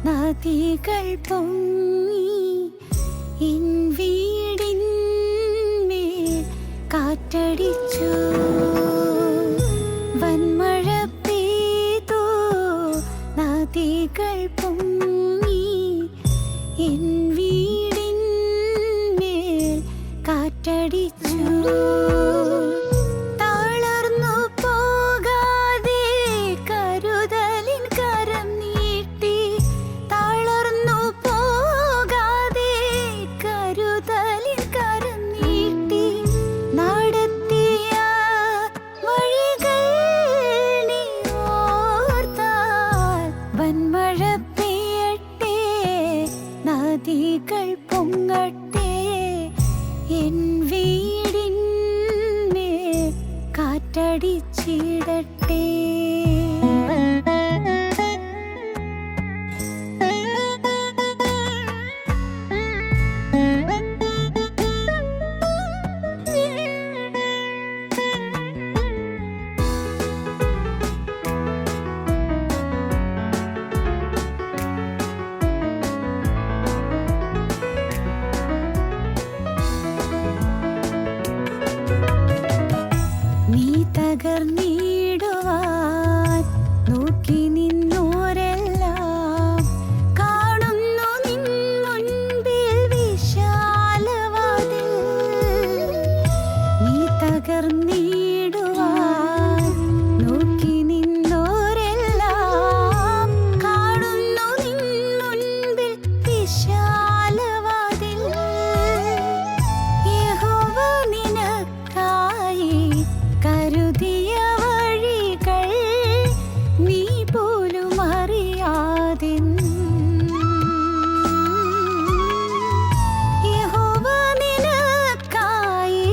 നദികൾ പൊങ്ങി എൻ വീടിന്മേൽ കാറ്റടിച്ചു. വന്മഴ പെയ്തു നദികൾ പൊങ്ങി എൻ വീടിന്മേൽ കാറ്റടിച്ചു. നദികൾ പൊങ്ങട്ടെ എൻ വീടിന്മേൽ കാറ്റടിച്ചിടട്ടെ. തകർന്നിടുവാൻ നോക്കി നിന്നോരെല്ലാം കാണുന്നു നിൻ മുൻപിൽ വിശാലവാതിൽ. നീ തകർന്നിടുവാൻ നോക്കി നിന്നോരെല്ലാം കാണുന്നു നിൻ മുൻപിൽ വിശാലവാതിൽ. യഹോവ നിനക്കായി കരുതിയ വഴികൾ നീ പോലും അറിയാതെ. യഹോവ നിനക്കായി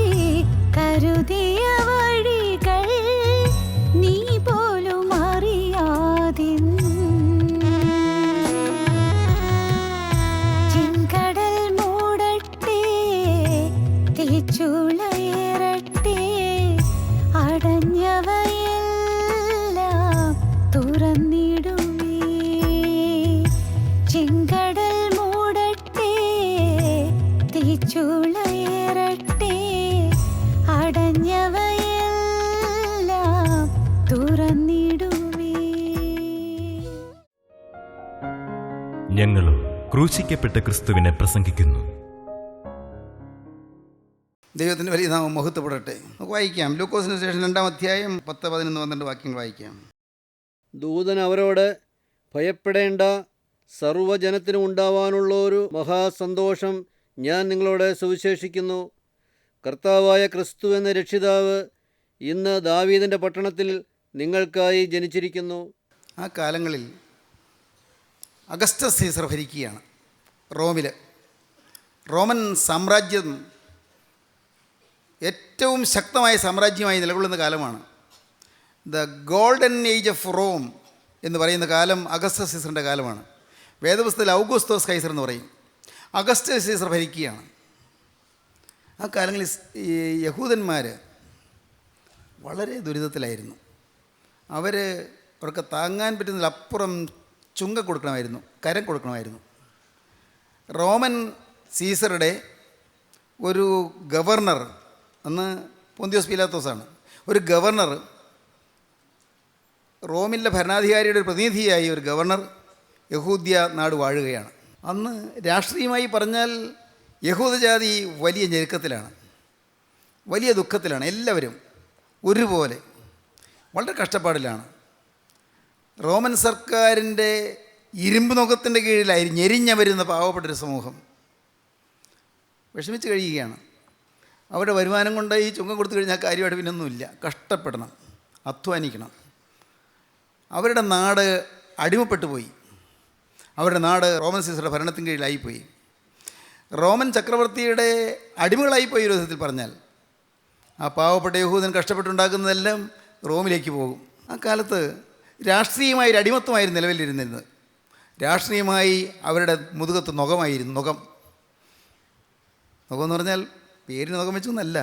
കരുതിയ വഴികൾ നീ പോലും അറിയാതെ. ചെങ്കടൽ മൂടട്ടെ, തീച്ചുളയേറട്ടെ, അടഞ്ഞവയെല്ലാം തുറന്നിടുമേ. ചെങ്കടൽ മൂടട്ടെ, തീച്ചുളയേറട്ടെ, അടഞ്ഞവയെല്ലാം തുറന്നിടുമേ. ഞങ്ങളും ക്രൂശിക്കപ്പെട്ട ക്രിസ്തുവിനെ പ്രസംഗിക്കുന്നു. ദൈവത്തിൻ്റെ വലിയ നാമം മഹത്വപ്പെടട്ടെ. നമുക്ക് വായിക്കാം. ലൂക്കോസിന് ശേഷം 2-ാം അധ്യായം 10, 11, 12 വാക്യങ്ങൾ വായിക്കാം. ദൂതൻ അവരോട്, ഭയപ്പെടേണ്ട, സർവ്വജനത്തിനും ഉണ്ടാവാനുള്ള ഒരു മഹാസന്തോഷം ഞാൻ നിങ്ങളോട് സുവിശേഷിക്കുന്നു. കർത്താവായ ക്രിസ്തു എന്ന രക്ഷിതാവ് ഇന്ന് ദാവീദിൻ്റെ പട്ടണത്തിൽ നിങ്ങൾക്കായി ജനിച്ചിരിക്കുന്നു. ആ കാലങ്ങളിൽ അഗസ്റ്റസ് സീസർ ഭരിക്കുകയാണ് റോമിൽ. റോമൻ സാമ്രാജ്യം ഏറ്റവും ശക്തമായ സാമ്രാജ്യമായി നിലകൊള്ളുന്ന കാലമാണ്. The golden age of Rome എന്ന് പറയുന്ന കാലം അഗസ്റ്റസ് സീസറിൻ്റെ കാലമാണ്. വേദപുസ്തകത്തിൽ ഔഗുസ്തോസ് കൈസർ എന്ന് പറയും. അഗസ്റ്റസ് സീസർ ഭരിക്കുകയാണ്. ആ കാലങ്ങളിൽ ഈ യഹൂദന്മാർ വളരെ ദുരിതത്തിലായിരുന്നു. അവർക്ക് താങ്ങാൻ പറ്റുന്നതിലപ്പുറം ചുങ്കം കൊടുക്കണമായിരുന്നു, കരം കൊടുക്കണമായിരുന്നു. റോമൻ സീസറുടെ ഒരു ഗവർണർ, അന്ന് പൊന്തിയോസ് പീലാത്തോസാണ്, ഒരു ഗവർണർ, റോമിലെ ഭരണാധികാരിയുടെ ഒരു പ്രതിനിധിയായി ഒരു ഗവർണർ യഹൂദ്യ നാട് വാഴുകയാണ്. അന്ന് രാഷ്ട്രീയമായി പറഞ്ഞാൽ യഹൂദജാതി വലിയ ഞെരുക്കത്തിലാണ്, വലിയ ദുഃഖത്തിലാണ്. എല്ലാവരും ഒരുപോലെ വളരെ കഷ്ടപ്പാടിലാണ്. റോമൻ സർക്കാരിൻ്റെ ഇരുമ്പ് നുഖത്തിൻ്റെ കീഴിലായി ഞെരിഞ്ഞ വരുന്ന പാവപ്പെട്ടൊരു സമൂഹം വിഷമിച്ച് കഴിയുകയാണ്. അവരുടെ വരുമാനം കൊണ്ട് ഈ ചുങ്കം കൊടുത്തു കഴിഞ്ഞാൽ കാര്യമായിട്ട് പിന്നൊന്നുമില്ല. കഷ്ടപ്പെടണം, അധ്വാനിക്കണം. അവരുടെ നാട് അടിമപ്പെട്ടു പോയി. അവരുടെ നാട് റോമൻ സീസറുടെ ഭരണത്തിന് കീഴിലായിപ്പോയി. റോമൻ ചക്രവർത്തിയുടെ അടിമകളായിപ്പോയി ഒരു വിധത്തിൽ പറഞ്ഞാൽ. ആ പാവപ്പെട്ട യഹൂദൻ കഷ്ടപ്പെട്ടുണ്ടാക്കുന്നതെല്ലാം റോമിലേക്ക് പോകും. ആ കാലത്ത് രാഷ്ട്രീയമായൊരു അടിമത്വമായിരുന്നു നിലവിലിരുന്നിരുന്നത്. രാഷ്ട്രീയമായി അവരുടെ മുതുകത്ത് നുഖമായിരുന്നു. നുഖം എന്ന് പറഞ്ഞാൽ പേരിന് നുഖം വെച്ചൊന്നല്ല,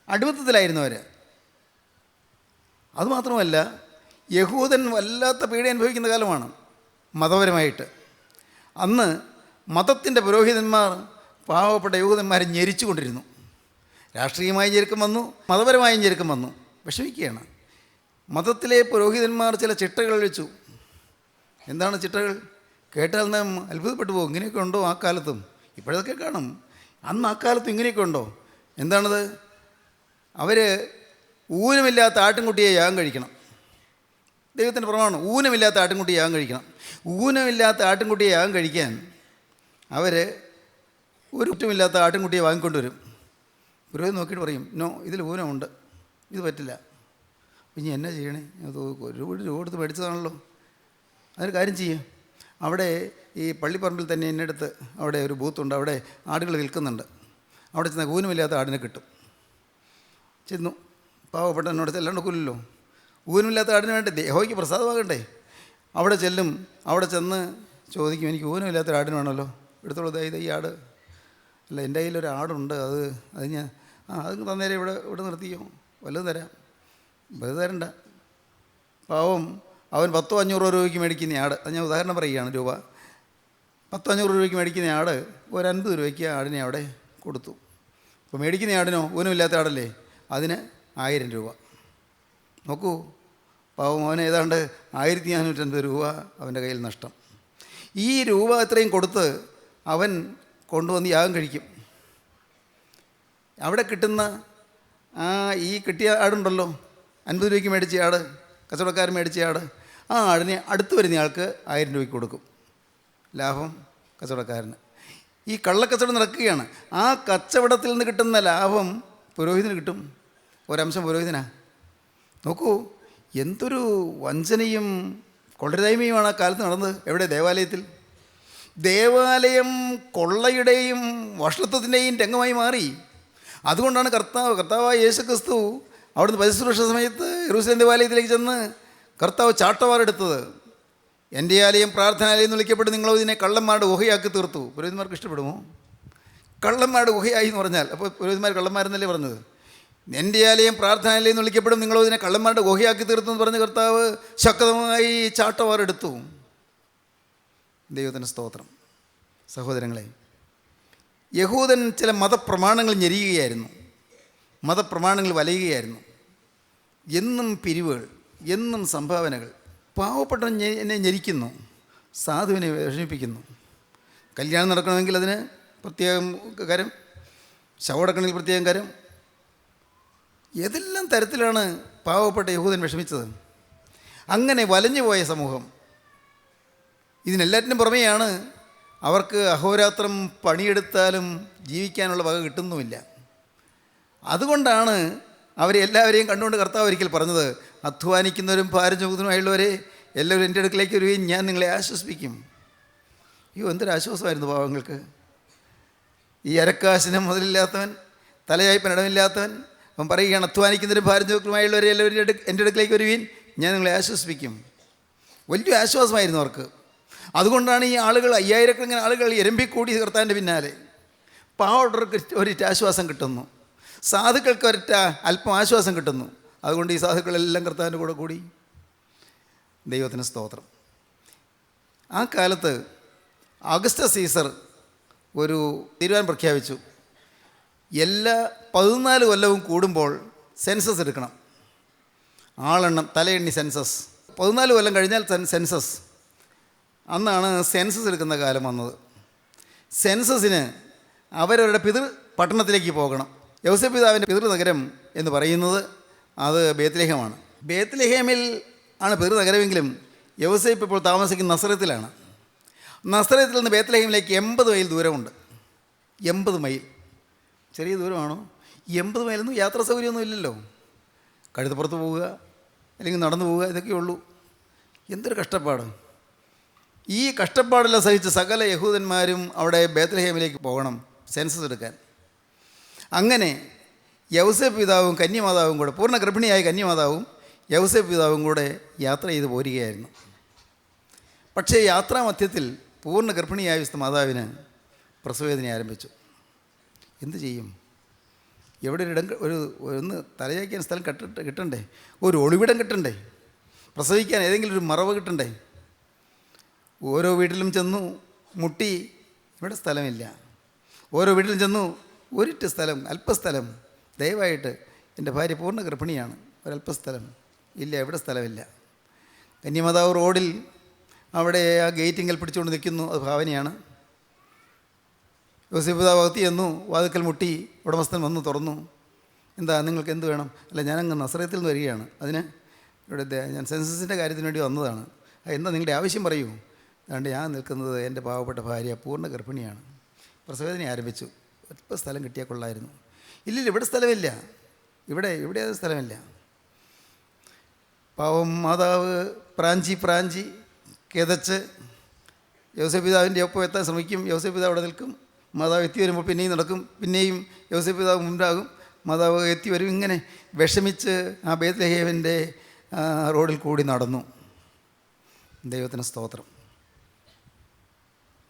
അടിമത്തത്തിലായിരുന്നു അവർ. അതുമാത്രമല്ല, യഹൂദൻ വല്ലാത്ത പീഡ അനുഭവിക്കുന്ന കാലമാണ് മതപരമായിട്ട്. അന്ന് മതത്തിൻ്റെ പുരോഹിതന്മാർ പാവപ്പെട്ട യഹൂദന്മാരെ ഞെരിച്ചുകൊണ്ടിരുന്നു. രാഷ്ട്രീയമായി ഞെരുക്കം വന്നു, മതപരമായും ഞെരുക്കം വന്നു. വിഷമിക്കുകയാണ്. മതത്തിലെ പുരോഹിതന്മാർ ചില ചിട്ടകൾ വെച്ചു. എന്താണ് ചിട്ടകൾ? കേട്ടാൽ നാം അത്ഭുതപ്പെട്ടു പോകും. ഇങ്ങനെയൊക്കെ ഉണ്ടോ ആ കാലത്തും? ഇപ്പോഴതൊക്കെ കാണും. അന്ന് ആ കാലത്തും ഇങ്ങനെയൊക്കെ ഉണ്ടോ? എന്താണത്? അവർ ഊനമില്ലാത്ത ആട്ടിൻകുട്ടിയെ യാഗം കഴിക്കണം. ദൈവത്തിൻ്റെ പ്രമാണം, ഊനമില്ലാത്ത ആട്ടിൻകുട്ടിയെ യാഗം കഴിക്കണം. ഊനമില്ലാത്ത ആട്ടിൻകുട്ടിയെ യാഗം കഴിക്കാൻ അവർ ഒരു കുറ്റമില്ലാത്ത ആട്ടിൻകുട്ടിയെ വാങ്ങിക്കൊണ്ടുവരും. പുരോഹിതൻ നോക്കിയിട്ട് പറയും, നോ, ഇതിൽ ഊനമുണ്ട്, ഇത് പറ്റില്ല. ഇനി എന്നാ ചെയ്യണേ? അത് ഒരുപാട് രൂപ കൊടുത്ത് മേടിച്ചതാണല്ലോ. അതൊരു കാര്യം ചെയ്യും. അവിടെ ഈ പള്ളിപ്പറമ്പിൽ തന്നെ എന്നടുത്ത് അവിടെ ഒരു ബൂത്തുണ്ട്. അവിടെ ആടുകൾ വിൽക്കുന്നുണ്ട്. അവിടെ ചെന്നാൽ ഊനമില്ലാത്ത ആടിനെ കിട്ടും. ചെന്നു. പാവപ്പെട്ട എന്നോട് ചെല്ലാണ്ട് കൊല്ലല്ലോ. ഊനമില്ലാത്ത ആടിന് വേണ്ടേ? ദേഹോയ്ക്ക് പ്രസാദമാകണ്ടേ? അവിടെ ചെല്ലും. അവിടെ ചെന്ന് ചോദിക്കും, എനിക്ക് ഊനമില്ലാത്ത ആടിന് വേണമല്ലോ, എടുത്തോളൂ, ഇത് ഈ ആട്. അല്ല, എൻ്റെ കയ്യിലൊരു ആടുണ്ട്, അത് ഞാൻ അത് തന്നേരം ഇവിടെ നിർത്തിയോ, വല്ലതും തരാം. വെറുതെ തരണ്ട. പാവം അവൻ 100-500 രൂപയ്ക്ക് മേടിക്കുന്ന ആട്, അത് ഞാൻ ഉദാഹരണം പറയുകയാണ്, രൂപ 100-500 രൂപയ്ക്ക് മേടിക്കുന്ന ആട് ഒരു 50 രൂപയ്ക്ക് ആടിനെ അവിടെ കൊടുത്തു. ഇപ്പോൾ മേടിക്കുന്ന ആടിനോ, ഊനമില്ലാത്ത ആടല്ലേ, അതിന് 1000 രൂപ. നോക്കൂ, പാവം അവന് ഏതാണ്ട് 1450 രൂപ അവൻ്റെ കയ്യിൽ നഷ്ടം. ഈ രൂപ ഇത്രയും കൊടുത്ത് അവൻ കൊണ്ടുവന്ന് യാഗം കഴിക്കും. അവിടെ കിട്ടുന്ന ഈ കിട്ടിയ ആടുണ്ടല്ലോ, 50 രൂപയ്ക്ക് മേടിച്ച ആട്, കച്ചവടക്കാരൻ മേടിച്ച ആട്, ആ ആടിനെ അടുത്ത് വരുന്ന ആൾക്ക് 1000 രൂപയ്ക്ക് കൊടുക്കും. ലാഭം കച്ചവടക്കാരന്. ഈ കള്ളക്കച്ചവടം നടക്കുകയാണ്. ആ കച്ചവടത്തിൽ നിന്ന് കിട്ടുന്ന ലാഭം പുരോഹിതന് കിട്ടും. ഒരംശം പുരോഹിതനാണ്. നോക്കൂ, എന്തൊരു വഞ്ചനയും കൊള്ളരുതായ്മയുമാണ് ആ കാലത്ത് നടന്നത്. എവിടെ? ദേവാലയത്തിൽ. ദേവാലയം കൊള്ളയുടെയും വഷളത്വത്തിൻ്റെയും രംഗമായി മാറി. അതുകൊണ്ടാണ് കർത്താവായ യേശു ക്രിസ്തു അവിടുന്ന് പരിശുശ്രൂഷ സമയത്ത് യെരൂശലേം ദേവാലയത്തിലേക്ക് ചെന്ന് കർത്താവ് ചാട്ടവാറെടുത്തത്. എൻ്റെ ആലയം പ്രാർത്ഥനാലയം എന്ന് വിളിക്കപ്പെട്ട് നിങ്ങളോ ഇതിനെ കള്ളന്മാരുടെ ഗുഹയാക്കി തീർത്തു. പുരോഹിതന്മാർക്ക് ഇഷ്ടപ്പെടുമോ? കള്ളന്മാരുടെ ഗുഹയായി എന്ന് പറഞ്ഞാൽ അപ്പോൾ പുരോഹിതന്മാർ കള്ളന്മാരെന്നല്ലേ പറഞ്ഞത്? എൻ്റെ ആലയം പ്രാർത്ഥനാലയം എന്ന് വിളിക്കപ്പെടും, നിങ്ങളോ ഇതിനെ കള്ളന്മാരുടെ ഗുഹയാക്കി തീർത്തു എന്ന് പറഞ്ഞ് കർത്താവ് ശക്തമായി ചാട്ടവാറെടുത്തു. ദൈവത്തിന് സ്തോത്രം. സഹോദരങ്ങളെ, യഹൂദൻ ചില മതപ്രമാണങ്ങൾ ഞെരിയുകയായിരുന്നു, മതപ്രമാണങ്ങൾ വലയുകയായിരുന്നു. എന്നും പിരിവുകൾ, എന്നും സംഭാവനകൾ. പാവപ്പെട്ട എന്നെ ഞെരിക്കുന്നു, സാധുവിനെ വിഷമിപ്പിക്കുന്നു. കല്യാണം നടക്കണമെങ്കിൽ അതിന് പ്രത്യേകം കരം, ശവടക്കണമെങ്കിൽ പ്രത്യേകം കരം. ഏതെല്ലാം തരത്തിലാണ് പാവപ്പെട്ട യഹൂദൻ വിഷമിച്ചത്. അങ്ങനെ വലഞ്ഞു പോയ സമൂഹം. ഇതിനെല്ലാറ്റിനും പുറമെയാണ് അവർക്ക് അഹോരാത്രം പണിയെടുത്താലും ജീവിക്കാനുള്ള വക കിട്ടുന്നുമില്ല. അതുകൊണ്ടാണ് അവരെല്ലാവരെയും കണ്ടുകൊണ്ട് കർത്താവ് ഒരിക്കൽ പറഞ്ഞത്, അധ്വാനിക്കുന്നവരും ഭാരം ചുമക്കുന്നതുമായുള്ളവരെ എല്ലാവരും എൻ്റെ അടുക്കിലേക്ക് വരുകയും ഞാൻ നിങ്ങളെ ആശ്വസിപ്പിക്കും. അയ്യോ, എന്തൊരു ആശ്വാസമായിരുന്നു പാവങ്ങൾക്ക്. ഈ അരക്കാശിന് മുതലില്ലാത്തവൻ, തലയായ്പൻ ഇടമില്ലാത്തവൻ, അവൻ പറയുകയാണ്, അധ്വാനിക്കുന്നവരും ഭാരം ചുമക്കുന്നതുമായുള്ളവരെ എല്ലാവരും എൻ്റെ അടുക്കിലേക്ക് വരുകയും ഞാൻ നിങ്ങളെ ആശ്വസിപ്പിക്കും. വലിയ ആശ്വാസമായിരുന്നു അവർക്ക്. അതുകൊണ്ടാണ് ഈ ആളുകൾ, 5000-കണക്കിന് ആളുകൾ എരമ്പിക്കൂടി കർത്താവിൻ്റെ പിന്നാലെ. പാവപ്പെട്ടവർക്ക് ഒരിറ്റ ആശ്വാസം കിട്ടുന്നു, സാധുക്കൾക്ക് ഒരിറ്റ അല്പം ആശ്വാസം കിട്ടുന്നു. അതുകൊണ്ട് ഈ സാധുക്കളെല്ലാം കർത്താവിൻ്റെ കൂടെ കൂടി. ദൈവത്തിന് സ്തോത്രം. ആ കാലത്ത് അഗസ്റ്റസ് സീസർ ഒരു തീരുമാനം പ്രഖ്യാപിച്ചു. എല്ലാ 14 കൊല്ലവും കൂടുമ്പോൾ സെൻസസ് എടുക്കണം. ആളെണ്ണം, തലയെണ്ണി സെൻസസ്. 14 കൊല്ലം കഴിഞ്ഞാൽ സെൻസസ്. അന്നാണ് സെൻസസ് എടുക്കുന്ന കാലം വന്നത്. സെൻസസിന് അവരവരുടെ പിതൃ പട്ടണത്തിലേക്ക് പോകണം. യോസേഫ് പിതാവിൻ്റെ പിതൃനഗരം എന്ന് പറയുന്നത് അത് ബേത്ലഹേമാണ്. ബേത്ലഹേമിൽ ആണ് പിതൃനഗരമെങ്കിലും യോസേഫ് ഇപ്പോൾ താമസിക്കുന്ന നസറത്തിലാണ്. നസറത്തിൽ നിന്ന് ബേത്ലഹേമിലേക്ക് 80 മൈൽ ദൂരമുണ്ട്. 80 മൈൽ ചെറിയ ദൂരമാണോ? 80 മൈലൊന്നും യാത്രാ സൗകര്യമൊന്നും ഇല്ലല്ലോ. കഴുതപ്പുറത്ത് പോവുക അല്ലെങ്കിൽ നടന്നു പോവുക, ഇതൊക്കെ ഉള്ളൂ. എന്തൊരു കഷ്ടപ്പാട്. ഈ കഷ്ടപ്പാടെല്ലാം സഹിച്ച് സകല യഹൂദന്മാരും അവിടെ ബേത്ലഹേമിലേക്ക് പോകണം സെൻസസ് എടുക്കാൻ. അങ്ങനെ യൗസേപ്പ് പിതാവും കന്യമാതാവും കൂടെ, പൂർണ്ണ ഗർഭിണിയായ കന്യമാതാവും യൗസേപ്പ് പിതാവും കൂടെ യാത്ര ചെയ്ത് പോരുകയായിരുന്നു. പക്ഷേ യാത്രാമധ്യത്തിൽ പൂർണ്ണ ഗർഭിണിയായ വിശുദ്ധ മാതാവിന് പ്രസവവേദന ആരംഭിച്ചു. എന്തു ചെയ്യും? എവിടെ ഒന്ന് തലയാക്കാൻ സ്ഥലം കിട്ടണ്ടേ? ഒരു ഒളിവിടം കിട്ടണ്ടേ? പ്രസവിക്കാൻ ഏതെങ്കിലും ഒരു മറവ് കിട്ടണ്ടേ? ഓരോ വീട്ടിലും ചെന്നു മുട്ടി, ഇവിടെ സ്ഥലമില്ല. ഓരോ വീട്ടിലും ചെന്നു, ഒരിറ്റ് സ്ഥലം, അല്പസ്ഥലം, ദയവായിട്ട് എൻ്റെ ഭാര്യ പൂർണ്ണ ഗർഭിണിയാണ്, ഒരല്പസ്ഥലം ഇല്ല, എവിടെ സ്ഥലമില്ല. കന്യാമാതാവ് റോഡിൽ അവിടെ ആ ഗേറ്റിങ്കൽ പിടിച്ചുകൊണ്ട് നിൽക്കുന്നു, അത് ഭാവനയാണ്. യോസേപ്പ് പിതാവ് അകത്ത് ചെന്നു, വാതിക്കൽ മുട്ടി, ഉടമസ്ഥൻ വന്നു തുറന്നു. എന്താ, നിങ്ങൾക്ക് എന്ത് വേണം? അല്ല, ഞാനങ്ങ് നസറത്തിൽ നിന്ന് വരികയാണ്, അതിന് ഇവിടെ ഞാൻ സെൻസസിൻ്റെ കാര്യത്തിന് വേണ്ടി വന്നതാണ്. എന്താ നിങ്ങളുടെ ആവശ്യം പറയൂ? അതുകൊണ്ട് ഞാൻ നിൽക്കുന്നത് എൻ്റെ പാവപ്പെട്ട ഭാര്യ പൂർണ്ണ ഗർഭിണിയാണ്, പ്രസവവേദന ആരംഭിച്ചു, ഒറ്റ സ്ഥലം കിട്ടിയാൽ കൊള്ളായിരുന്നു. ഇല്ലില്ല, ഇവിടെ സ്ഥലമില്ല, ഇവിടെ അത് സ്ഥലമില്ല. പാവം മാതാവ് പ്രാഞ്ചി കിതച്ച് യോസേപ്പ് പിതാവിൻ്റെ ഒപ്പം എത്താൻ ശ്രമിക്കും. യോസേപ്പ് പിതാവ് അവിടെ നിൽക്കും, മാതാവ് എത്തി വരുമ്പോൾ പിന്നെയും നടക്കും, പിന്നെയും യോസേപ്പ് പിതാവ് മുൻപാകും, മാതാവ് എത്തി വരും. ഇങ്ങനെ വിഷമിച്ച് ആ ബേത്ലഹേമിൻ്റെ റോഡിൽ കൂടി നടന്നു. ദൈവത്തിന് സ്തോത്രം.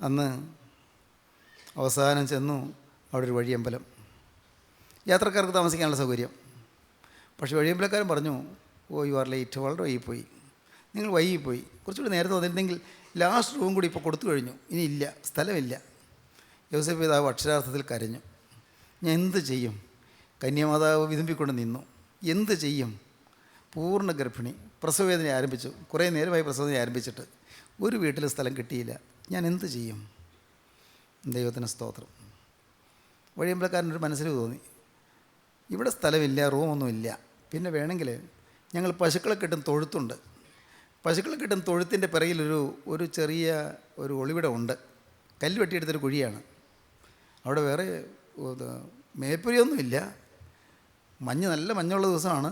അന്ന് അവസാനം ചെന്നു, അവിടെ ഒരു വഴിയമ്പലം, യാത്രക്കാർക്ക് താമസിക്കാനുള്ള സൗകര്യം. പക്ഷേ വഴിയമ്പലക്കാരൻ പറഞ്ഞു, ഓ യു ആർ ലേറ്റ്, വളരെ വൈകിപ്പോയി, നിങ്ങൾ വൈകിപ്പോയി, കുറച്ചുകൂടി നേരത്തെ വന്നിരുന്നെങ്കിൽ ലാസ്റ്റ് റൂം കൂടി ഇപ്പോൾ കൊടുത്തു കഴിഞ്ഞു, ഇനി ഇല്ല, സ്ഥലമില്ല. യോസേപ്പ് പിതാവ് അക്ഷരാർത്ഥത്തിൽ കരഞ്ഞു. ഞാൻ എന്ത് ചെയ്യും? കന്യാമാതാവ് വിതുമ്പിക്കൊണ്ട് നിന്നു. എന്ത് ചെയ്യും? പൂർണ്ണ ഗർഭിണി, പ്രസവവേദന ആരംഭിച്ചു, കുറേ നേരമായി പ്രസവവേദന ആരംഭിച്ചിട്ട് ഒരു വീട്ടിൽ സ്ഥലം കിട്ടിയില്ല, ഞാൻ എന്ത് ചെയ്യും? ദൈവത്തിന് സ്തോത്രം. വഴിയമ്പലക്കാരനൊരു മനസ്സിൽ തോന്നി, ഇവിടെ സ്ഥലമില്ല, റൂമൊന്നുമില്ല, പിന്നെ വേണമെങ്കിൽ ഞങ്ങൾ പശുക്കളെ കെട്ടും തൊഴുത്തുണ്ട്, പശുക്കളെ കെട്ടും തൊഴുത്തിൻ്റെ പിറകിലൊരു ചെറിയ ഒരു ഒളിവിടം ഉണ്ട്, കല്ല് വെട്ടിയെടുത്തൊരു കുഴിയാണ്. അവിടെ വേറെ മേൽപ്പുരിയൊന്നുമില്ല, നല്ല മഞ്ഞുള്ള ദിവസമാണ്,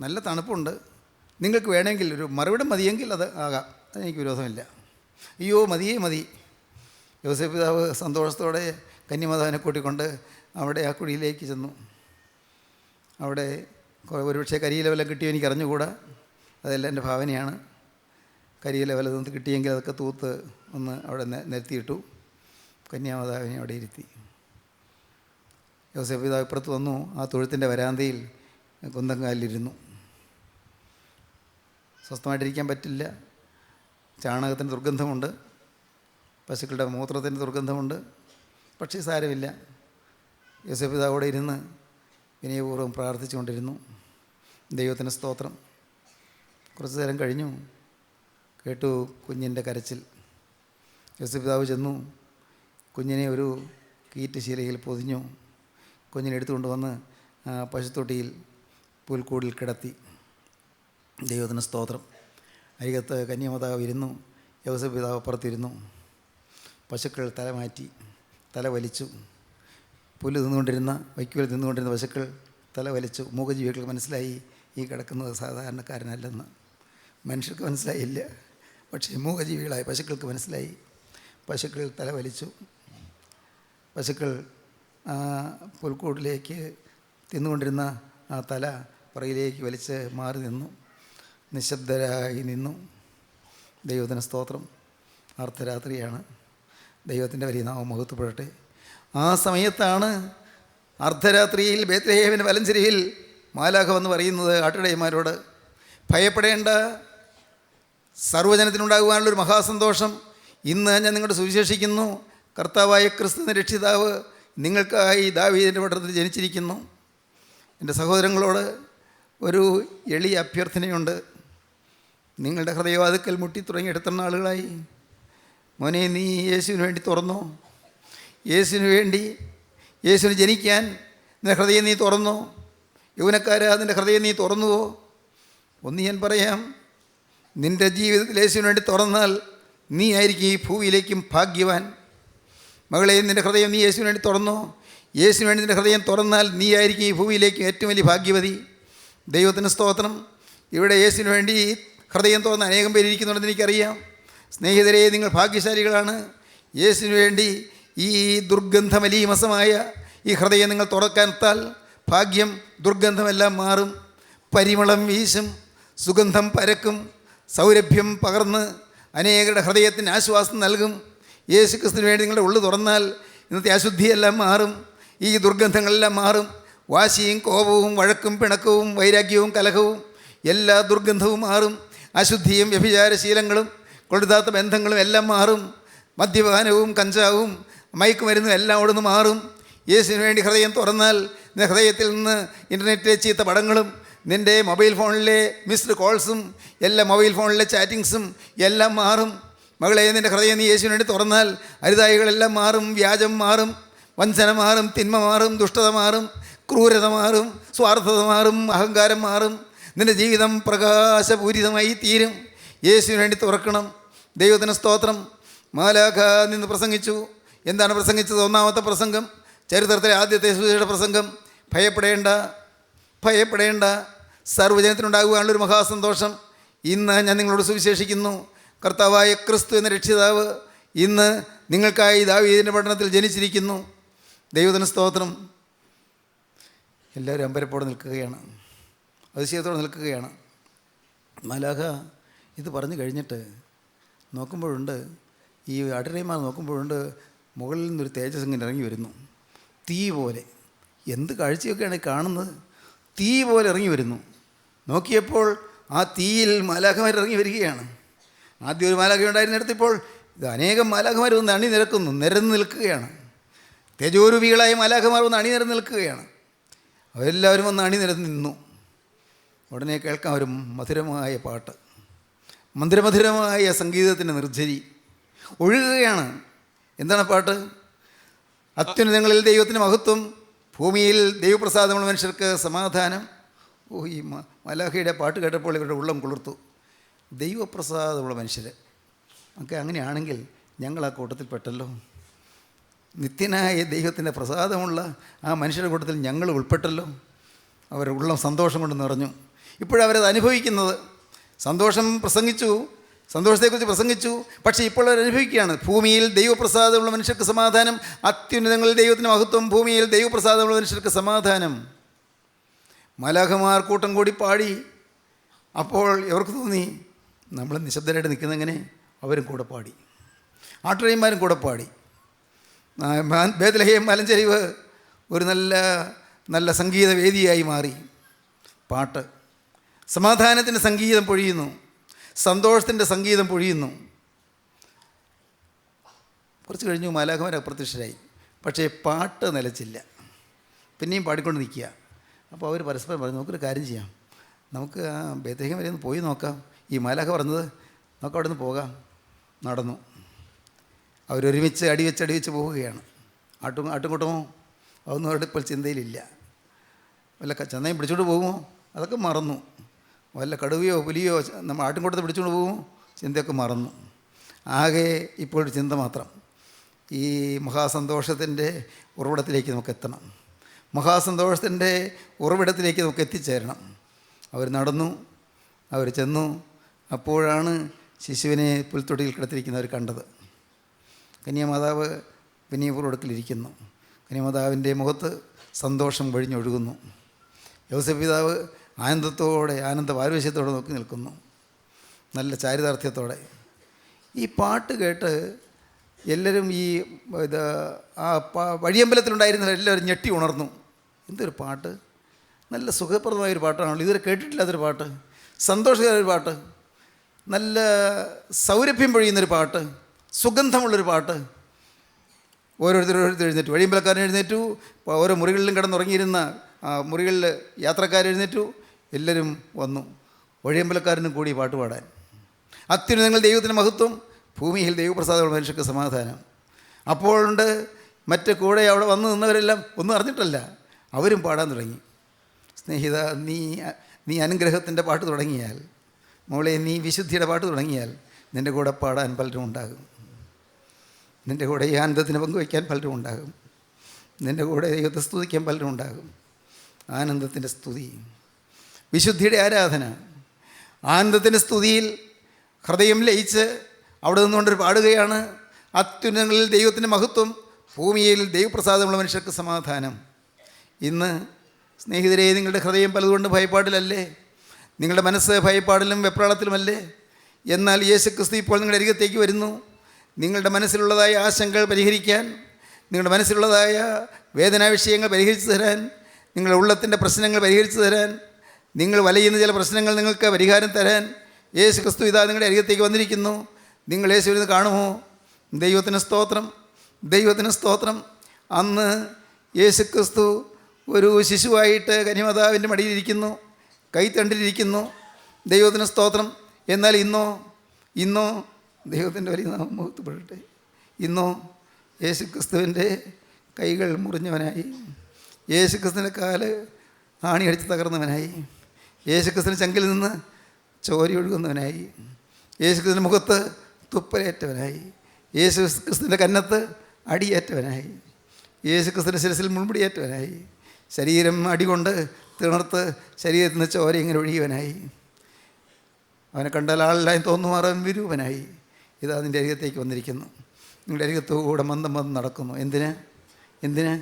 നല്ല തണുപ്പുണ്ട്, നിങ്ങൾക്ക് വേണമെങ്കിൽ ഒരു മറുവിടം മതിയെങ്കിൽ അത് ആകാം, അതെനിക്ക് വിരോധമില്ല. അയ്യോ മതി. യോസേപ്പ് പിതാവ് സന്തോഷത്തോടെ കന്യാമാതാവിനെ കൂട്ടിക്കൊണ്ട് അവിടെ ആ കുഴിയിലേക്ക് ചെന്നു. അവിടെ ഒരുപക്ഷെ കരിയില വല്ലതും കിട്ടിയോ എനിക്ക് അറിഞ്ഞുകൂടാ, അതെല്ലാം എൻ്റെ ഭാവനയാണ്. കരിയില വല്ലതും കിട്ടിയെങ്കിൽ അതൊക്കെ തൂത്ത് ഒന്ന് അവിടെ നിരത്തിയിട്ടു. കന്യാമാതാവിനെ അവിടെ ഇരുത്തി. യോസേപ്പ് പിതാവ് ഇപ്പുറത്ത് വന്നു, ആ തൊഴുത്തിൻ്റെ വരാന്തയിൽ കുന്തങ്കാലിലിരുന്നു. സ്വസ്ഥമായിട്ടിരിക്കാൻ പറ്റില്ല, ചാണകത്തിൻ്റെ ദുർഗന്ധമുണ്ട്, പശുക്കളുടെ മൂത്രത്തിൻ്റെ ദുർഗന്ധമുണ്ട്. പക്ഷേ സാരമില്ല, യോസേപ്പ് പിതാവ് അവിടെ ഇരുന്ന് വിനയപൂർവ്വം പ്രാർത്ഥിച്ചുകൊണ്ടിരുന്നു. ദൈവത്തിന് സ്തോത്രം. കുറച്ച് നേരം കഴിഞ്ഞു, കേട്ടു കുഞ്ഞിൻ്റെ കരച്ചിൽ. യോസേപ്പ് പിതാവ് ചെന്നു, കുഞ്ഞിനെ ഒരു കീറ്റ് ശീലയിൽ പൊതിഞ്ഞു, കുഞ്ഞിനെ എടുത്തുകൊണ്ട് വന്ന് പശുത്തൊട്ടിയിൽ പുൽക്കൂടിൽ കിടത്തി. ദൈവത്തിന് സ്തോത്രം. അരികത്ത് കന്യാമാതാവ് ഇരുന്നു, യോസേപ്പ് പിതാവ് അപ്പുറത്തിരുന്നു. പശുക്കൾ തല മാറ്റി, തല വലിച്ചു. പുല്ല് വൈക്കോൽ തിന്നുകൊണ്ടിരുന്ന പശുക്കൾ തല വലിച്ചു. മൂകജീവികൾക്ക് മനസ്സിലായി ഈ കിടക്കുന്നത് സാധാരണക്കാരനല്ലെന്ന്. മനുഷ്യർക്ക് മനസ്സിലായില്ല, പക്ഷേ മൂകജീവികളായ പശുക്കൾക്ക് മനസ്സിലായി. പശുക്കൾ തല വലിച്ചു. പശുക്കൾ പുൽക്കൂടിലേക്ക് തിന്നുകൊണ്ടിരുന്ന ആ തല പുറകിലേക്ക് വലിച്ച് മാറി നിന്നു, നിശബ്ദരായി നിന്നു. ദൈവത്തിന് സ്തോത്രം. അർദ്ധരാത്രിയാണ്. ദൈവത്തിൻ്റെ വലിയ നാമം മഹത്വപ്പെടട്ടെ. ആ സമയത്താണ് അർദ്ധരാത്രിയിൽ ബേത്ലഹേമിൻ്റെ വലഞ്ചെരിവിൽ മാലാഖ വന്ന് പറയുന്നത് ആട്ടിടയന്മാരോട്, ഭയപ്പെടേണ്ട, സർവ്വജനത്തിനുണ്ടാകുവാനുള്ളൊരു മഹാസന്തോഷം ഇന്ന് ഞാൻ നിങ്ങളുടെ സുവിശേഷിക്കുന്നു. കർത്താവായ ക്രിസ്തു രക്ഷിതാവ് നിങ്ങൾക്കായി ദാവീദിൻ്റെ പട്ടണത്തിൽ ജനിച്ചിരിക്കുന്നു. എൻ്റെ സഹോദരങ്ങളോട് ഒരു എളിയ അഭ്യർത്ഥനയുണ്ട്. നിങ്ങളുടെ ഹൃദയവാതിക്കൽ മുട്ടി തുടങ്ങി എത്ര നാളുകളായി? മോനെ, നീ യേശുവിന് വേണ്ടി തുറന്നോ? യേശുവിന് ജനിക്കാൻ നിൻ്റെ ഹൃദയം നീ തുറന്നോ? യൗവനക്കാരാ, നിൻ്റെ ഹൃദയം നീ തുറന്നുവോ? ഒന്ന് ഞാൻ പറയാം, നിൻ്റെ ജീവിതത്തിൽ യേശുവിന് വേണ്ടി തുറന്നാൽ നീ ആയിരിക്കും ഈ ഭൂമിയിലേക്കും ഭാഗ്യവാൻ. മകളെ, നിൻ്റെ ഹൃദയം നീ യേശുവിന് വേണ്ടി തുറന്നോ? യേശുവിന് വേണ്ടി നിൻ്റെ ഹൃദയം തുറന്നാൽ നീ ആയിരിക്കും ഈ ഭൂമിയിലേക്കും ഏറ്റവും വലിയ ഭാഗ്യവതി. ദൈവത്തിന് സ്തോത്രം. ഇവിടെ യേശുവിന് വേണ്ടി ഹൃദയം തുറന്ന് അനേകം പേര് ഇരിക്കുന്നുണ്ടെന്ന് എനിക്കറിയാം. സ്നേഹിതരെ, നിങ്ങൾ ഭാഗ്യശാലികളാണ്. യേശുവിന് വേണ്ടി ഈ ദുർഗന്ധമലീമസമായ ഈ ഹൃദയം നിങ്ങൾ തുറക്കാത്താൽ ഭാഗ്യം, ദുർഗന്ധമെല്ലാം മാറും, പരിമളം വീശും, സുഗന്ധം പരക്കും, സൗരഭ്യം പകർന്ന് അനേകരുടെ ഹൃദയത്തിന് ആശ്വാസം നൽകും. യേശു ക്രിസ്തുവിന് വേണ്ടി നിങ്ങളുടെ ഉള്ളു തുറന്നാൽ ഇന്നത്തെ അശുദ്ധിയെല്ലാം മാറും, ഈ ദുർഗന്ധങ്ങളെല്ലാം മാറും. വാശിയും കോപവും വഴക്കും പിണക്കവും വൈരാഗ്യവും കലഹവും എല്ലാ ദുർഗന്ധവും മാറും. അശുദ്ധിയും വ്യഭിചാരശീലങ്ങളും കൊളുത്താത്ത ബന്ധങ്ങളും എല്ലാം മാറും. മദ്യപാനവും കഞ്ചാവും മയക്കുമരുന്നും എല്ലാം അവിടുന്ന് മാറും. യേശുവിന് വേണ്ടി ഹൃദയം തുറന്നാൽ നിന്റെ ഹൃദയത്തിൽ നിന്ന് ഇൻ്റർനെറ്റിലെ ചീത്ത പടങ്ങളും നിൻ്റെ മൊബൈൽ ഫോണിലെ മിസ്ഡ് കോൾസും എല്ലാ മൊബൈൽ ഫോണിലെ ചാറ്റിങ്സും എല്ലാം മാറും. മകളെ, നിൻ്റെ ഹൃദയം നീ യേശുവിന് വേണ്ടി തുറന്നാൽ അരുതായികളെല്ലാം മാറും. വ്യാജം മാറും, വഞ്ചന മാറും, തിന്മ മാറും, ദുഷ്ടത മാറും, ക്രൂരത മാറും, സ്വാർത്ഥത മാറും, അഹങ്കാരം മാറും. നിൻ്റെ ജീവിതം പ്രകാശപൂരിതമായി തീരും. യേശുവിന് വേണ്ടി തുറക്കണം. ദൈവത്തിന് സ്തോത്രം. മാലാഖ നിന്ന് പ്രസംഗിച്ചു. എന്താണ് പ്രസംഗിച്ചത്? ഒന്നാമത്തെ പ്രസംഗം, ചരിത്രത്തിലെ ആദ്യത്തെ സുവിശേഷ പ്രസംഗം. ഭയപ്പെടേണ്ട, ഭയപ്പെടേണ്ട, സർവ്വജനത്തിനുണ്ടാകുവാനുള്ളൊരു മഹാസന്തോഷം. ഇന്ന് ഞാൻ നിങ്ങളോട് സുവിശേഷിക്കുന്നു. കർത്താവായ ക്രിസ്തു എന്ന രക്ഷിതാവ് ഇന്ന് നിങ്ങൾക്കായി ദാവീദിൻ്റെ പട്ടണത്തിൽ ജനിച്ചിരിക്കുന്നു. ദൈവത്തിന് സ്തോത്രം. എല്ലാവരും അമ്പരപ്പോടെ നിൽക്കുകയാണ്, അതിശയത്തോടെ നിൽക്കുകയാണ്. മാലാഖ ഇത് പറഞ്ഞു കഴിഞ്ഞിട്ട് നോക്കുമ്പോഴുണ്ട്, ഈ അടരേമാർ നോക്കുമ്പോഴുണ്ട്, മുകളിൽ നിന്നൊരു തേജസ് ഇങ്ങനെ ഇറങ്ങി വരുന്നു, തീ പോലെ. എന്ത് കാഴ്ചയൊക്കെയാണ് കാണുന്നത്? തീ പോലെ ഇറങ്ങി വരുന്നു. നോക്കിയപ്പോൾ ആ തീയിൽ മാലാഖമാർ ഇറങ്ങി വരികയാണ്. ആദ്യം ഒരു മാലാഖ ഉണ്ടായിരുന്നിടത്ത് ഇപ്പോൾ ഇത് അനേകം മാലാഖമാർ വന്ന് അണിനിരക്കുന്നു, നിരന്ന് നിൽക്കുകയാണ്. തേജോരൂപികളായ മാലാഖമാർ വന്ന് അണിനിരന്ന് നിൽക്കുകയാണ്. അവരെല്ലാവരും വന്ന് അണിനിരന്ന് നിന്നു. ഉടനെ കേൾക്കാം ഒരു മധുരമായ പാട്ട്, മധുരമധുരമായ സംഗീതത്തിൻ്റെ നിർജ്ജരി ഒഴുകുകയാണ്. എന്താണ് പാട്ട്? അത്യുന്നതങ്ങളിൽ ദൈവത്തിന് മഹത്വം, ഭൂമിയിൽ ദൈവപ്രസാദമുള്ള മനുഷ്യർക്ക് സമാധാനം. ഓ, ഈ മാലാഖയുടെ പാട്ട് കേട്ടപ്പോൾ ഇവരുടെ ഉള്ളം കുളിർത്തു. ദൈവപ്രസാദമുള്ള മനുഷ്യർ ഒക്കെ അങ്ങനെയാണെങ്കിൽ ഞങ്ങൾ ആ കൂട്ടത്തിൽപ്പെട്ടല്ലോ. നിത്യനായ ദൈവത്തിൻ്റെ പ്രസാദമുള്ള ആ മനുഷ്യരുടെ കൂട്ടത്തിൽ ഞങ്ങൾ ഉൾപ്പെട്ടല്ലോ. അവരുടെ ഉള്ളം സന്തോഷം കൊണ്ട് നിറഞ്ഞു. ഇപ്പോഴവരത് അനുഭവിക്കുന്നത്. സന്തോഷം പ്രസംഗിച്ചു, സന്തോഷത്തെക്കുറിച്ച് പ്രസംഗിച്ചു, പക്ഷേ ഇപ്പോൾ അവർ അനുഭവിക്കുകയാണ്. ഭൂമിയിൽ ദൈവപ്രസാദമുള്ള മനുഷ്യർക്ക് സമാധാനം, അത്യുന്നതങ്ങളിൽ ദൈവത്തിന് മഹത്വം, ഭൂമിയിൽ ദൈവപ്രസാദമുള്ള മനുഷ്യർക്ക് സമാധാനം. മാലാഖമാർ കൂട്ടം കൂടി പാടി. അപ്പോൾ ഇവർക്ക് തോന്നി നമ്മൾ നിശബ്ദരായിട്ട് നിൽക്കുന്നെങ്ങനെ, അവരും കൂടെ പാടി, ആട്ടിടയന്മാരും കൂടെ പാടി. ബേത്ലഹേം മലഞ്ചരിവ് ഒരു നല്ല സംഗീത വേദിയായി മാറി. പാട്ട്, സമാധാനത്തിൻ്റെ സംഗീതം പൊഴിയുന്നു, സന്തോഷത്തിൻ്റെ സംഗീതം പൊഴിയുന്നു. കുറച്ച് കഴിഞ്ഞു മാലാഖമാർ അപ്രത്യക്ഷരായി. പക്ഷേ പാട്ട് നിലച്ചില്ല, പിന്നെയും പാടിക്കൊണ്ട് നിൽക്കുക. അപ്പോൾ അവർ പരസ്പരം പറഞ്ഞു, നമുക്കൊരു കാര്യം ചെയ്യാം, നമുക്ക് ആ ബേത്ലഹേം വരെ ഒന്ന് പോയി നോക്കാം. ഈ മാലാഖ പറഞ്ഞത്, നമുക്ക് അവിടെ നിന്ന് പോകാം. നടന്നു. അവരൊരുമിച്ച് അടിവെച്ച് പോവുകയാണ്. ആട്ടുംകൂട്ടമോ അതൊന്നും അവരുടെ ഇപ്പോൾ ചിന്തയിലില്ല. വല്ല ചന്തയും പിടിച്ചുകൊണ്ട് പോകുമോ, അതൊക്കെ മറന്നു. വല്ല കടുവയോ പുലിയോ നമ്മൾ ആട്ടിൻകൂട്ടത്തെ പിടിച്ചുകൊണ്ട് പോകുമോ, ചിന്തയൊക്കെ മറന്നു. ആകെ ഇപ്പോഴൊരു ചിന്ത മാത്രം, ഈ മഹാസന്തോഷത്തിൻ്റെ ഉറവിടത്തിലേക്ക് നമുക്ക് എത്തണം, മഹാസന്തോഷത്തിൻ്റെ ഉറവിടത്തിലേക്ക് നമുക്ക് എത്തിച്ചേരണം. അവർ നടന്നു, അവർ ചെന്നു. അപ്പോഴാണ് ശിശുവിനെ പുൽത്തൊട്ടിയിൽ കിടത്തിരിക്കുന്നവർ കണ്ടത്. കന്യാമാതാവ് വിനയപൂർവ്വത്തിലിരിക്കുന്നു. കന്യാമാതാവിൻ്റെ മുഖത്ത് സന്തോഷം വഴിഞ്ഞൊഴുകുന്നു. യോസേഫ് പിതാവ് ആനന്ദ പാരവശ്യത്തോടെ നോക്കി നിൽക്കുന്നു, നല്ല ചാരിതാർത്ഥ്യത്തോടെ. ഈ പാട്ട് കേട്ട് എല്ലാവരും വഴിയമ്പലത്തിലുണ്ടായിരുന്ന എല്ലാവരും ഞെട്ടി ഉണർന്നു. എന്തൊരു പാട്ട്! നല്ല സുഖപ്രദമായൊരു പാട്ടാണല്ലോ, ഇതുവരെ കേട്ടിട്ടില്ലാത്തൊരു പാട്ട്, സന്തോഷകരമൊരു പാട്ട്, നല്ല സൗരഭ്യം പൊഴിയുന്നൊരു പാട്ട്, സുഗന്ധമുള്ളൊരു പാട്ട്. ഓരോരുത്തർ എഴുന്നേറ്റു. വഴിയമ്പലക്കാരൻ എഴുന്നേറ്റു. ഓരോ മുറികളിലും കിടന്നുറങ്ങിയിരുന്ന മുറികളിൽ യാത്രക്കാരെഴുന്നേറ്റു. എല്ലാവരും വന്നു വഴിയമ്പലക്കാരനും കൂടി പാട്ട് പാടാൻ. അത്യുന്നതങ്ങളിൽ ദൈവത്തിന് മഹത്വം, ഭൂമിയിൽ ദൈവപ്രസാദമുള്ള മനുഷ്യർക്ക് സമാധാനം. അപ്പോഴുണ്ട് മറ്റു കൂടെ അവിടെ വന്നു നിന്നവരെല്ലാം ഒന്നും അറിഞ്ഞിട്ടല്ല, അവരും പാടാൻ തുടങ്ങി. സ്നേഹിത, നീ അനുഗ്രഹത്തിൻ്റെ പാട്ട് തുടങ്ങിയാൽ, മോളെ നീ വിശുദ്ധിയുടെ പാട്ട് തുടങ്ങിയാൽ, നിൻ്റെ കൂടെ പാടാൻ പലരും ഉണ്ടാകും. നിൻ്റെ കൂടെ ഈ ആനന്ദത്തിന് പങ്കുവയ്ക്കാൻ പലരും ഉണ്ടാകും. നിൻ്റെ കൂടെ ദൈവത്തെ സ്തുതിക്കാൻ പലരും ഉണ്ടാകും. ആനന്ദത്തിൻ്റെ സ്തുതി, വിശുദ്ധിയുടെ ആരാധന, ആനന്ദത്തിൻ്റെ സ്തുതിയിൽ ഹൃദയം ലയിച്ച് അവിടെ നിന്നുകൊണ്ടൊരു പാടുകയാണ്. അത്യുന്നതങ്ങളിൽ ദൈവത്തിൻ്റെ മഹത്വം, ഭൂമിയിൽ ദൈവപ്രസാദമുള്ള മനുഷ്യർക്ക് സമാധാനം. ഇന്ന് സ്നേഹിതരെ, നിങ്ങളുടെ ഹൃദയം പലതുകൊണ്ട് ഭയപ്പാടിലല്ലേ? നിങ്ങളുടെ മനസ്സ് ഭയപ്പാടിലും വെപ്രാളത്തിലുമല്ലേ? എന്നാൽ യേശുക്രിസ്തു ഇപ്പോൾ നിങ്ങളുടെ അരികത്തേക്ക് വരുന്നു. നിങ്ങളുടെ മനസ്സിലുള്ളതായ ആശങ്കകൾ പരിഹരിക്കാൻ, നിങ്ങളുടെ മനസ്സിലുള്ളതായ വേദനാ വിഷയങ്ങൾ പരിഹരിച്ചു തരാൻ, നിങ്ങളുടെ ഉള്ളത്തിൻ്റെ പ്രശ്നങ്ങൾ പരിഹരിച്ചു തരാൻ, നിങ്ങൾ വലയുന്ന ചില പ്രശ്നങ്ങൾ നിങ്ങൾക്ക് പരിഹാരം തരാൻ യേശുക്രിസ്തു ഇതാ നിങ്ങളുടെ അരികത്തേക്ക് വന്നിരിക്കുന്നു. നിങ്ങൾ യേശുവിനെ കാണുമോ? ദൈവത്തിന് സ്തോത്രം, ദൈവത്തിന് സ്തോത്രം. അന്ന് യേശുക്രിസ്തു ഒരു ശിശുവായിട്ട് കന്യമാതാവിൻ്റെ മടിയിലിരിക്കുന്നു, കൈത്തണ്ടിലിരിക്കുന്നു. ദൈവത്തിന് സ്തോത്രം. എന്നാൽ ഇന്നോ ദൈവത്തിൻ്റെ വലിയ നാമം മഹത്വപ്പെടട്ടെ, ഇന്നോ യേശുക്രിസ്തുവിൻ്റെ കൈകൾ മുറിഞ്ഞവനായി, യേശുക്രിസ്തുവിൻ്റെ കാല് ആണിയടിച്ച് തകർന്നവനായി, യേശുക്രിസ്തുവിൻ്റെ ചങ്കിൽ നിന്ന് ചോര ഒഴുകുന്നവനായി, യേശുക്രിസ്തുവിൻ്റെ മുഖത്ത് തുപ്പലേറ്റവനായി, യേശുക്രിസ്തുവിൻ്റെ കന്നത്ത് അടിയേറ്റവനായി, യേശുക്രിസ്തുവിൻ്റെ ശിരസിൽ മുൾമുടിയേറ്റവനായി, ശരീരം അടികൊണ്ട് തിണർത്ത് ശരീരത്തിൽ നിന്ന് ചോര ഇങ്ങനെ ഒഴുകിയവനായി, അവനെ കണ്ടാൽ ആളില്ലായി തോന്നുമാറാൻ വിരൂപനായി. ഇതാ നിൻ്റെ അരികത്തേക്ക് വന്നിരിക്കുന്നു, നിങ്ങളുടെ അരികത്തൂടെ മന്ദം നടക്കുന്നു. എന്തിന്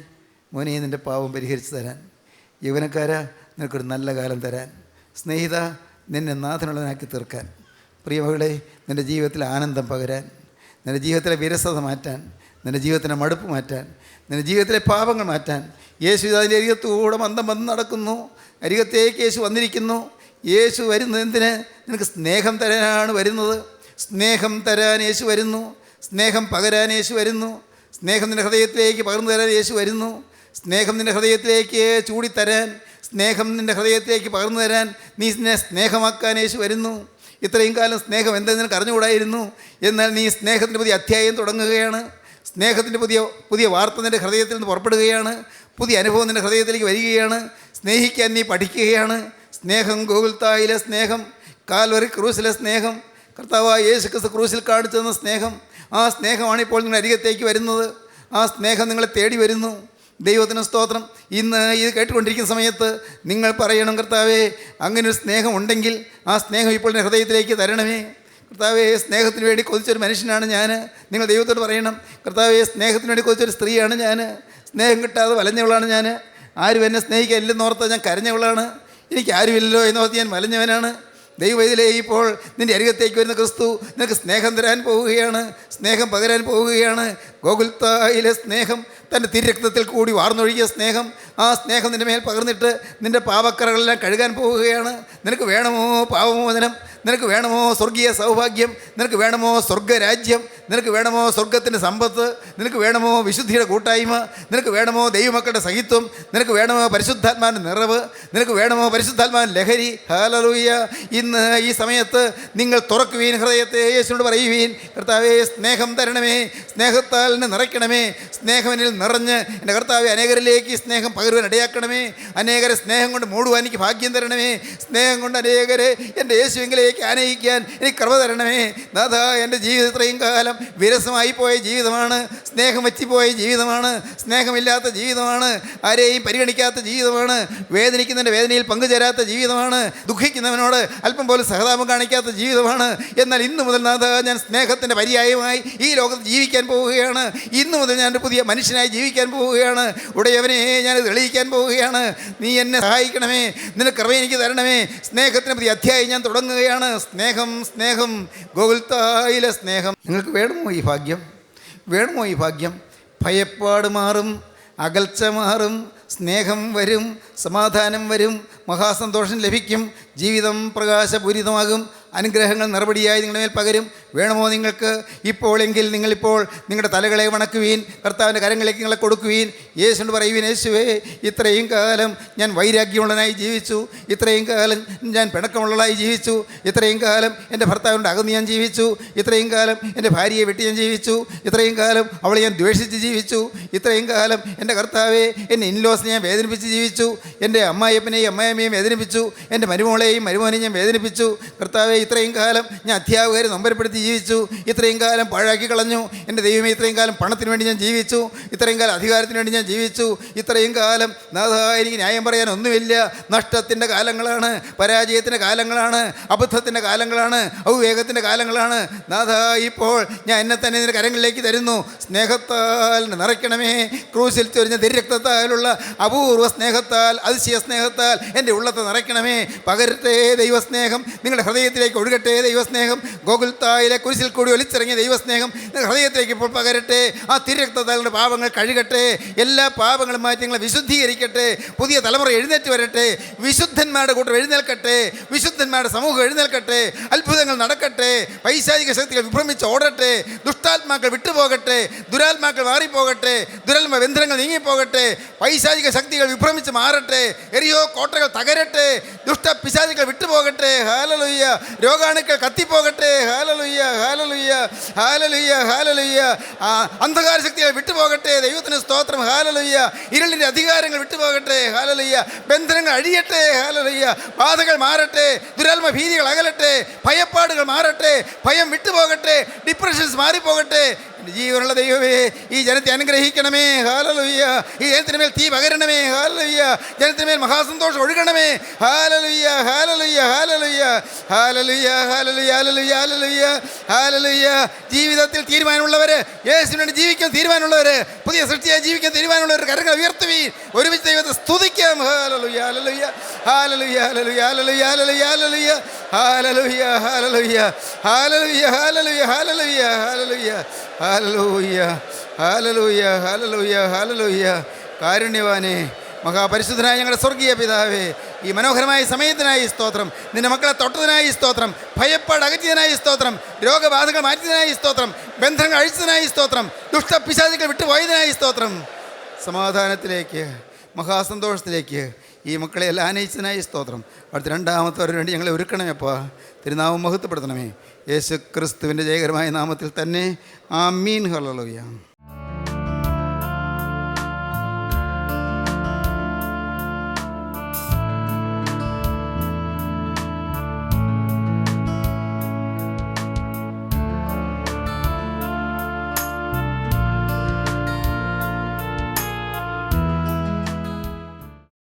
മോനെ? നിൻ്റെ പാവം പരിഹരിച്ച് തരാൻ, യൗവനക്കാരാ നിനക്കൊരു നല്ല കാലം തരാൻ, സ്നേഹിത നിന്നെ നാഥനുള്ളവനാക്കി തീർക്കാൻ, പ്രിയമകളെ നിൻ്റെ ജീവിതത്തിൽ ആനന്ദം പകരാൻ, നിൻ്റെ ജീവിതത്തിലെ വിരസത മാറ്റാൻ, നിൻ്റെ ജീവിതത്തിൻ്റെ മടുപ്പ് മാറ്റാൻ, നിൻ്റെ ജീവിതത്തിലെ പാപങ്ങൾ മാറ്റാൻ യേശു അതിൻ്റെ അരികത്തൂടെ മന്ദം നടക്കുന്നു. അരികത്തേക്ക് യേശു വന്നിരിക്കുന്നു. യേശു വരുന്നത് എന്തിന്? നിനക്ക് സ്നേഹം തരാനാണ് വരുന്നത്. സ്നേഹം തരാൻ യേശു വരുന്നു, സ്നേഹം പകരാൻ യേശു വരുന്നു, സ്നേഹം നിൻ്റെ ഹൃദയത്തിലേക്ക് പകർന്നു തരാൻ യേശു വരുന്നു, സ്നേഹം നിൻ്റെ ഹൃദയത്തിലേക്ക് ചൂടിത്തരാൻ, സ്നേഹം നിൻ്റെ ഹൃദയത്തിലേക്ക് പകർന്നു തരാൻ, നീ സ്നേഹമാക്കാൻ യേശു വരുന്നു. ഇത്രയും കാലം സ്നേഹം എന്തെന്ന് നിനക്ക് അറിഞ്ഞുകൂടായിരുന്നു. എന്നാൽ നീ സ്നേഹത്തിൻ്റെ പുതിയ അധ്യായം തുടങ്ങുകയാണ്. സ്നേഹത്തിൻ്റെ പുതിയ വാർത്ത നിൻ്റെ ഹൃദയത്തിൽ നിന്ന് പുറപ്പെടുകയാണ്. പുതിയ അനുഭവം നിൻ്റെ ഹൃദയത്തിലേക്ക് വരികയാണ്. സ്നേഹിക്കാൻ നീ പഠിക്കുകയാണ്. സ്നേഹം ഗോകുൽത്തായിലെ സ്നേഹം, കാൽവറി ക്രൂസിലെ സ്നേഹം, കർത്താവായ യേശു ക്രിസ്തു ക്രൂസിൽ കാണിച്ചു തന്ന സ്നേഹം, ആ സ്നേഹമാണ് ഇപ്പോൾ നിങ്ങളുടെ അരികത്തേക്ക് വരുന്നത്. ആ സ്നേഹം നിങ്ങളെ തേടി വരുന്നു. ദൈവത്തിന് സ്തോത്രം. ഇന്ന് ഇത് കേട്ടുകൊണ്ടിരിക്കുന്ന സമയത്ത് നിങ്ങൾ പറയണം, കർത്താവേ അങ്ങനെ ഒരു സ്നേഹം ഉണ്ടെങ്കിൽ ആ സ്നേഹം ഇപ്പോൾ എൻ്റെ ഹൃദയത്തിലേക്ക് തരണമേ. കർത്താവേ സ്നേഹത്തിന് വേണ്ടി കൊതിച്ചൊരു മനുഷ്യനാണ് ഞാൻ. നിങ്ങൾ ദൈവത്തോട് പറയണം, കർത്താവേ സ്നേഹത്തിന് വേണ്ടി കൊതിച്ചൊരു സ്ത്രീയാണ് ഞാൻ. സ്നേഹം കിട്ടാതെ വലഞ്ഞവളാണ് ഞാൻ. ആരും എന്നെ സ്നേഹിക്കില്ലെന്നോർത്ത് ഞാൻ കരഞ്ഞവളാണ്. എനിക്ക് ആരുമില്ലല്ലോ എന്നോർത്ത് ഞാൻ വലഞ്ഞവനാണ്. ദൈവത്തിലേ ഇപ്പോൾ നിൻ്റെ അരികത്തേക്ക് വരുന്ന ക്രിസ്തു നിനക്ക് സ്നേഹം തരാൻ പോവുകയാണ്, സ്നേഹം പകരാൻ പോവുകയാണ്. ഗോകുൽത്തായിലെ സ്നേഹം, തൻ്റെ തിരക്തത്തിൽ കൂടി വാർന്നൊഴുകിയ സ്നേഹം, ആ സ്നേഹം നിൻ്റെ മേൽ പകർന്നിട്ട് നിൻ്റെ പാപക്കറകളെല്ലാം കഴുകാൻ പോവുകയാണ്. നിനക്ക് വേണമോ പാപമോചനം? നിനക്ക് വേണമോ സ്വർഗീയ സൗഭാഗ്യം? നിനക്ക് വേണമോ സ്വർഗരാജ്യം? നിനക്ക് വേണമോ സ്വർഗത്തിൻ്റെ സമ്പത്ത്? നിനക്ക് വേണമോ വിശുദ്ധിയുടെ കൂട്ടായ്മ? നിനക്ക് വേണമോ ദൈവമക്കളുടെ സഹിത്വം? നിനക്ക് വേണമോ പരിശുദ്ധാത്മാവിൻ്റെ നിറവ്? നിനക്ക് വേണമോ പരിശുദ്ധാത്മാവിൻ്റെ ലഹരി? ഹല്ലേലൂയ. ഇന്ന് ഈ സമയത്ത് നിങ്ങൾ തുറക്കുവീൻ ഹൃദയത്തെ, യേശുവിനോട് പറയുവീൻ, കർത്താവേ സ്നേഹം തരണമേ, സ്നേഹത്താൽ എന്നെ നിറയ്ക്കണമേ, സ്നേഹം എന്നിൽ നിറഞ്ഞ് എൻ്റെ കർത്താവെ അനേകരിലേക്ക് സ്നേഹം പകരുവാൻ ഇടയാക്കണമേ, അനേകരെ സ്നേഹം കൊണ്ട് മൂടുവാൻ എനിക്ക് ഭാഗ്യം തരണമേ, സ്നേഹം കൊണ്ട് അനേകരെ എൻ്റെ യേശുവിലേക്ക് ആനയിക്കാൻ എനിക്ക് കൃപ തരണമേ. നാഥാ, എൻ്റെ ജീവിതം ഇത്രയും കാലം വിരസമായി പോയ ജീവിതമാണ്, സ്നേഹം വച്ചിപ്പോയ ജീവിതമാണ്, സ്നേഹമില്ലാത്ത ജീവിതമാണ്, ആരെയും പരിഗണിക്കാത്ത ജീവിതമാണ്, വേദനിക്കുന്നതിൻ്റെ വേദനയിൽ പങ്കുചേരാത്ത ജീവിതമാണ്, ദുഃഖിക്കുന്നവനോട് അല്പം പോലും സഹതാപം കാണിക്കാത്ത ജീവിതമാണ്. എന്നാൽ ഇന്നു മുതൽ നാഥാ, ഞാൻ സ്നേഹത്തിൻ്റെ പര്യായമായി ഈ ലോകത്ത് ജീവിക്കാൻ പോവുകയാണ്. ഇന്നു മുതൽ ഞാൻ ഒരു പുതിയ മനുഷ്യനായി ജീവിക്കാൻ പോവുകയാണ്. ഉടയവനെ ഞാൻ തെളിയിക്കാൻ പോവുകയാണ്. നീ എന്നെ സഹായിക്കണമേ, നിന്റെ കൃപ എനിക്ക് തരണമേ. സ്നേഹത്തിന് പുതിയ അധ്യായം ഞാൻ തുടങ്ങുകയാണ്. സ്നേഹം, സ്നേഹം, ഗോകുൽത്തായിലെ സ്നേഹം. നിങ്ങൾക്ക് വേണമോ ഈ ഭാഗ്യം? വേണമോ ഈ ഭാഗ്യം? ഭയപ്പാട് മാറും, അകൽച്ച മാറും, സ്നേഹം വരും, സമാധാനം വരും, മഹാസന്തോഷം ലഭിക്കും, ജീവിതം പ്രകാശപൂരിതമാകും, അനുഗ്രഹങ്ങൾ നിറപടിയായി നിങ്ങളുടെ മേൽ പകരും. വേണമോ നിങ്ങൾക്ക്? ഇപ്പോഴെങ്കിൽ നിങ്ങളിപ്പോൾ നിങ്ങളുടെ തലകളെ വണക്കുവീൻ, കർത്താവിൻ്റെ കരങ്ങളിലേക്ക് നിങ്ങളെ കൊടുക്കുവീൻ. യേശുവിനോട് പറയുവീൻ, യേശുവേ ഇത്രയും കാലം ഞാൻ വൈരാഗ്യമുള്ളനായി ജീവിച്ചു, ഇത്രയും കാലം ഞാൻ പിണക്കമുള്ളതായി ജീവിച്ചു, ഇത്രയും കാലം എൻ്റെ ഭർത്താവിൻ്റെ അകന്ന് ഞാൻ ജീവിച്ചു, ഇത്രയും കാലം എൻ്റെ ഭാര്യയെ വെട്ടി ഞാൻ ജീവിച്ചു, ഇത്രയും കാലം അവളെ ഞാൻ ദ്വേഷിച്ച് ജീവിച്ചു, ഇത്രയും കാലം എൻ്റെ കർത്താവെ എൻ്റെ ഇൻലോസിനെ ഞാൻ വേദനിപ്പിച്ച് ജീവിച്ചു, എൻ്റെ അമ്മായിയപ്പനെയും അമ്മായിയമ്മയെയും വേദനിപ്പിച്ചു, എൻ്റെ മരുമോളെയും മരുമോനെയും ഞാൻ വേദനിപ്പിച്ചു. കർത്താവെ ഇത്രയും കാലം ഞാൻ അധ്യാപകരെ നൊമ്പരപ്പെടുത്തി ജീവിച്ചു, ഇത്രയും കാലം പാഴാക്കി കളഞ്ഞു. എൻ്റെ ദൈവമേ ഇത്രയും കാലം പണത്തിന് വേണ്ടി ഞാൻ ജീവിച്ചു, ഇത്രയും കാലം അധികാരത്തിന് വേണ്ടി ഞാൻ ജീവിച്ചു, ഇത്രയും കാലം നാഥാ എനിക്ക് ന്യായം പറയാൻ ഒന്നുമില്ല. നഷ്ടത്തിൻ്റെ കാലങ്ങളാണ്, പരാജയത്തിൻ്റെ കാലങ്ങളാണ്, അബദ്ധത്തിൻ്റെ കാലങ്ങളാണ്, അവിവേകത്തിൻ്റെ കാലങ്ങളാണ്. നാഥാ ഇപ്പോൾ ഞാൻ എന്നെ തന്നെ നിന്റെ കരങ്ങളിലേക്ക് തരുന്നു. സ്നേഹത്താൽ നിറയ്ക്കണമേ. ക്രൂശിൽ ചൊരിഞ്ഞ തിരക്തത്താലുള്ള അപൂർവ സ്നേഹത്താൽ, അതിശയ സ്നേഹത്താൽ എൻ്റെ ഉള്ളത്തെ നിറയ്ക്കണമേ. പകരട്ടെ ദൈവസ്നേഹം, നിങ്ങളുടെ ഹൃദയത്തിലേക്ക് ഒഴുകട്ടെ ദൈവസ്നേഹം. ഗോകുൽത്തായിലെ കാൽവരിയിലെ കുരിശിൽ കൂടി ഒലിച്ചിറങ്ങിയ ദൈവസ്നേഹം ഹൃദയത്തിലേക്ക് ഇപ്പോൾ പകരട്ടെ. ആ തിരുരക്തങ്ങളുടെ പാപങ്ങൾ കഴുകട്ടെ. എല്ലാ പാപങ്ങളും മാറ്റി നിങ്ങളെ വിശുദ്ധീകരിക്കട്ടെ. പുതിയ തലമുറ എഴുന്നേറ്റ് വരട്ടെ. വിശുദ്ധന്മാരുടെ കൂട്ടം എഴുന്നേൽക്കട്ടെ. വിശുദ്ധന്മാരുടെ സമൂഹം എഴുന്നേൽക്കട്ടെ. അത്ഭുതങ്ങൾ നടക്കട്ടെ. പൈശാചിക ശക്തികൾ വിഭ്രമിച്ച് ഓടട്ടെ. ദുഷ്ടാത്മാക്കൾ വിട്ടുപോകട്ടെ. ദുരാത്മാക്കൾ മാറിപ്പോകട്ടെ. ദുരാത്മ ബന്ധനങ്ങൾ നീങ്ങിപ്പോകട്ടെ. പൈശാചിക ശക്തികൾ വിഭ്രമിച്ച് മാറട്ടെ. എറിയോ കോട്ടകൾ തകരട്ടെ. ദുഷ്ട പിശാചികൾ വിട്ടുപോകട്ടെ. ഹല്ലേലൂയ. രോഗാണുക്കൾ കത്തിപ്പോകട്ടെ. ഹല്ലേലൂയ, ഹല്ലേലൂയ, ഹല്ലേലൂയ, ഹല്ലേലൂയ. അന്ധകാര ശക്തികൾ വിട്ടുപോകട്ടെ. ദൈവത്തിന് സ്തോത്രം. ഹല്ലേലൂയ. ഇരുളിൻ്റെ അധികാരങ്ങൾ വിട്ടുപോകട്ടെ. ഹല്ലേലൂയ. ബന്ധനങ്ങൾ അഴിയട്ടെ. ഹല്ലേലൂയ. ബാധകൾ മാറട്ടെ. ദുരാത്മ ഭീതികൾ അകലട്ടെ. ഭയപ്പാടുകൾ മാറട്ടെ. ഭയം വിട്ടുപോകട്ടെ. ഡിപ്രഷൻസ് മാറിപ്പോകട്ടെ. ജീവനുള്ള ദൈവമേ, ഈ ജനത്തെ അനുഗ്രഹിക്കണമേ. ഹല്ലേലൂയ. ഈ ജനത്തിന് മേൽ തീ പകരണമേ. ഹല്ലേലൂയ. ജനത്തിന് മേൽ മഹാസന്തോഷം ഒഴുകണമേ. ഹല്ലേലൂയ, ഹല്ലേലൂയ, ഹല്ലേലൂയ, ഹല്ലേലൂയ, ഹല്ലേലൂയ, ഹല്ലേലൂയ, ഹല്ലേലൂയ. ജീവിതത്തിൽ തീരുമാനമുള്ളവര്, യേശുവിന് വേണ്ടി ജീവിക്കാൻ തീരുമാനമുള്ളവര്, പുതിയ സൃഷ്ടിയായി ജീവിക്കാൻ തീരുമാനമുള്ളവർ കരങ്ങൾ ഉയർത്തുവീൻ. ഒരുമിച്ച് ദൈവത്തെ സ്തുതിക്കാം. ഹല്ലേലൂയ, ഹല്ലേലൂയ, ഹല്ലേലൂയ, ഹല്ലേലൂയ, ഹല്ലേലൂയ, ഹല്ലേലൂയ, ഹല്ലേലൂയ, ഹല്ലേലൂയ, ഹല്ലേലൂയ, ഹല്ലേലൂയ, ഹല്ലേലൂയ, ഹല്ലേലൂയ, ഹല്ലേലൂയ, ഹല്ലേലൂയ, ഹല്ലേലൂയ, ഹല്ലേലൂയ. കാരുണ്യവാനേ, മഹാപരിശുദ്ധനായ ഞങ്ങളുടെ സ്വർഗീയ പിതാവേ, ഈ മനോഹരമായ സമയത്തിനായി സ്തോത്രം. നിന്റെ മക്കളെ തൊട്ടതിനായി സ്തോത്രം. ഭയപ്പാട് അകറ്റിയതിനായി സ്തോത്രം. രോഗബാധകൾ മാറ്റിയതിനായി സ്തോത്രം. ബന്ധങ്ങൾ അഴിച്ചതിനായി സ്തോത്രം. ദുഷ്ടപിശാചുക്കൾ വിട്ടുപോയതിനായി സ്തോത്രം. സമാധാനത്തിലേക്ക്, മഹാസന്തോഷത്തിലേക്ക് ഈ മക്കളെ എല്ലാം ആനയിച്ചതിനായി സ്തോത്രം. അടുത്ത രണ്ടാമത്തവർക്ക് വേണ്ടി ഞങ്ങളെ ഒരുക്കണമേപ്പാ. തിരുനാമം മഹത്വപ്പെടുത്തണമേ. യേശു ക്രിസ്തുവിൻ്റെ ജയകരമായ നാമത്തിൽ തന്നെ. ആമീൻ. ഹല്ലേലൂയ.